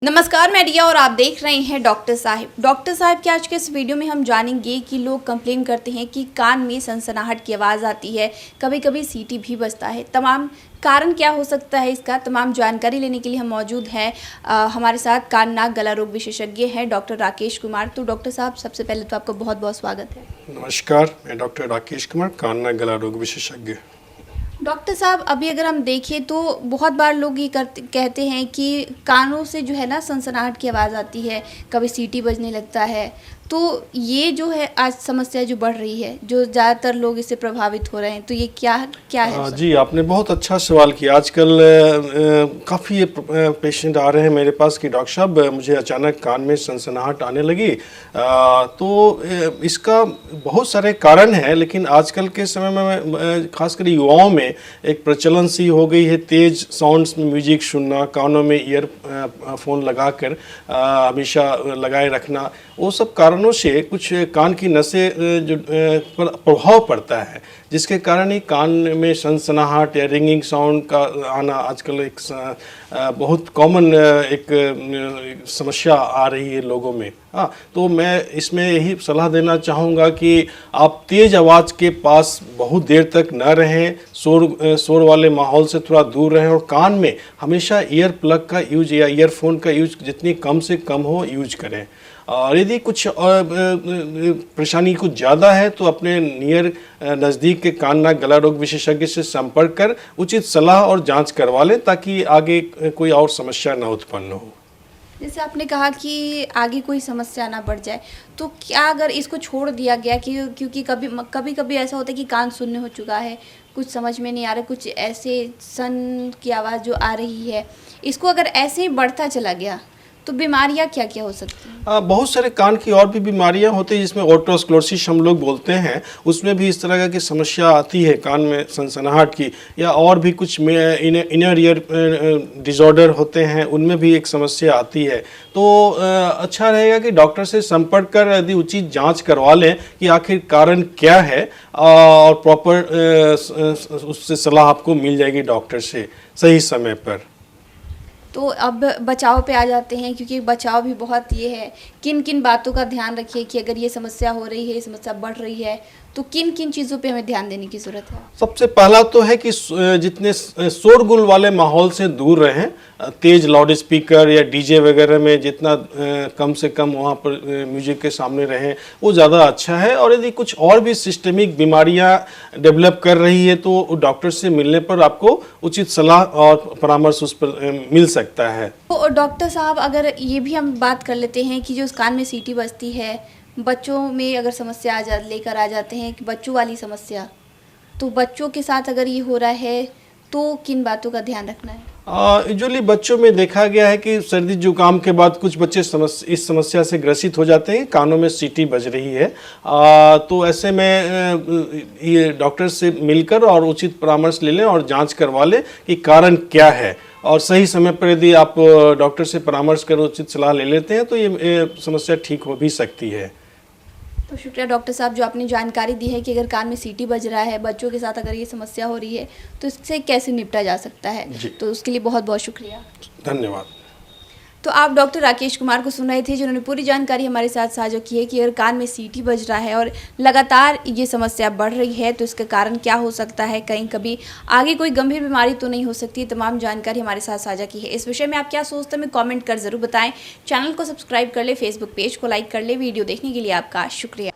नमस्कार, मैं रिया और आप देख रहे हैं डॉक्टर साहिब। डॉक्टर साहिब के आज के इस वीडियो में हम जानेंगे कि लोग कंप्लेन करते हैं कि कान में सनसनाहट की आवाज़ आती है, कभी कभी सीटी भी बजता है। तमाम कारण क्या हो सकता है, इसका तमाम जानकारी लेने के लिए हम मौजूद हैं। हमारे साथ कान नाक गला रोग विशेषज्ञ हैं डॉक्टर राकेश कुमार। तो डॉक्टर साहब, सबसे पहले तो आपका बहुत बहुत स्वागत है। नमस्कार, मैं डॉक्टर राकेश कुमार, कान नाक गला रोग विशेषज्ञ। डॉक्टर साहब, अभी अगर हम देखें तो बहुत बार लोग ये कहते हैं कि कानों से जो है ना सनसनाहट की आवाज़ आती है, कभी सीटी बजने लगता है। तो ये जो है आज समस्या जो बढ़ रही है, जो ज़्यादातर लोग इससे प्रभावित हो रहे हैं, तो ये क्या क्या है? जी, आपने बहुत अच्छा सवाल किया। आजकल काफ़ी पेशेंट आ रहे हैं मेरे पास कि डॉक्टर साहब मुझे अचानक कान में सनसनाहट आने लगी। इसका बहुत सारे कारण हैं, लेकिन आजकल के समय में खासकर युवाओं में एक प्रचलन सी हो गई है तेज़ साउंड्स में म्यूजिक सुनना, कानों में ईयरफोन लगाकर हमेशा लगाए रखना। वो सब कारणों से कुछ कान की नसें जो पर प्रभाव पड़ता है, जिसके कारण ही कान में सनसनाहट या रिंगिंग साउंड का आना आजकल एक बहुत कॉमन एक समस्या आ रही है लोगों में। हाँ, तो मैं इसमें यही सलाह देना चाहूँगा कि आप तेज़ आवाज़ के पास बहुत देर तक न रहें, शोर वाले माहौल से थोड़ा दूर रहें और कान में हमेशा ईयर प्लग का यूज या ईयरफोन का यूज जितनी कम से कम हो यूज करें। और यदि कुछ परेशानी कुछ ज़्यादा है तो अपने नज़दीक के कान नाक गला रोग विशेषज्ञ से संपर्क कर उचित सलाह और जांच करवा लें, ताकि आगे कोई और समस्या न उत्पन्न हो। जैसे आपने कहा कि आगे कोई समस्या ना बढ़ जाए, तो क्या अगर इसको छोड़ दिया गया कि क्योंकि कभी कभी ऐसा होता है कि कान शून्य हो चुका है, कुछ समझ में नहीं आ रहा, कुछ ऐसे सन की आवाज़ जो आ रही है, इसको अगर ऐसे ही बढ़ता चला गया तो बीमारियां क्या क्या हो सकती हैं? बहुत सारे कान की और भी बीमारियां होती हैं, जिसमें ओटोस्क्लेरोसिस हम लोग बोलते हैं। उसमें भी इस तरह की समस्या आती है कान में सनसनाहट की, या और भी कुछ इनर ईयर डिसऑर्डर होते हैं, उनमें भी एक समस्या आती है। तो अच्छा रहेगा कि डॉक्टर से संपर्क कर यदि उचित जांच करवा लें कि आखिर कारण क्या है, और प्रॉपर उससे सलाह आपको मिल जाएगी डॉक्टर से सही समय पर। तो अब बचाव पे आ जाते हैं, क्योंकि बचाव भी बहुत ये है, किन किन बातों का ध्यान रखिए कि अगर ये समस्या हो रही है, ये समस्या बढ़ रही है, तो किन किन चीज़ों पे हमें ध्यान देने की ज़रूरत है? सबसे पहला तो है कि जितने शोरगुल वाले माहौल से दूर रहें। तेज लाउड स्पीकर या डीजे वगैरह में जितना कम से कम वहाँ पर म्यूजिक के सामने रहें, वो ज़्यादा अच्छा है। और यदि कुछ और भी सिस्टमिक बीमारियाँ डेवलप कर रही है तो डॉक्टर से मिलने पर आपको उचित सलाह और परामर्श उस पर मिल सकता है। तो डॉक्टर साहब, अगर ये भी हम बात कर लेते हैं कि जो उस कान में सीटी बजती है, बच्चों में अगर समस्या लेकर आ जाते हैं कि बच्चों वाली समस्या, तो बच्चों के साथ अगर ये हो रहा है तो किन बातों का ध्यान रखना है? यूजुअली बच्चों में देखा गया है कि सर्दी जुकाम के बाद कुछ बच्चे इस समस्या से ग्रसित हो जाते हैं, कानों में सीटी बज रही है। तो ऐसे में ये डॉक्टर से मिलकर और उचित परामर्श ले लें और जांच करवा लें कि कारण क्या है। और सही समय पर यदि आप डॉक्टर से परामर्श कर उचित सलाह ले लेते हैं तो ये समस्या ठीक हो भी सकती है। तो शुक्रिया डॉक्टर साहब, जो आपने जानकारी दी है कि अगर कान में सीटी बज रहा है, बच्चों के साथ अगर ये समस्या हो रही है, तो इससे कैसे निपटा जा सकता है। तो उसके लिए बहुत बहुत शुक्रिया, धन्यवाद। तो आप डॉक्टर राकेश कुमार को सुन रहे थे, जिन्होंने पूरी जानकारी हमारे साथ साझा की है कि अगर कान में सीटी बज रहा है और लगातार ये समस्या बढ़ रही है तो इसका कारण क्या हो सकता है, कहीं कभी आगे कोई गंभीर बीमारी तो नहीं हो सकती। तमाम जानकारी हमारे साथ साझा की है। इस विषय में आप क्या सोचते हैं, हमें कॉमेंट कर ज़रूर बताएं। चैनल को सब्सक्राइब कर ले, फेसबुक पेज को लाइक कर ले। वीडियो देखने के लिए आपका शुक्रिया।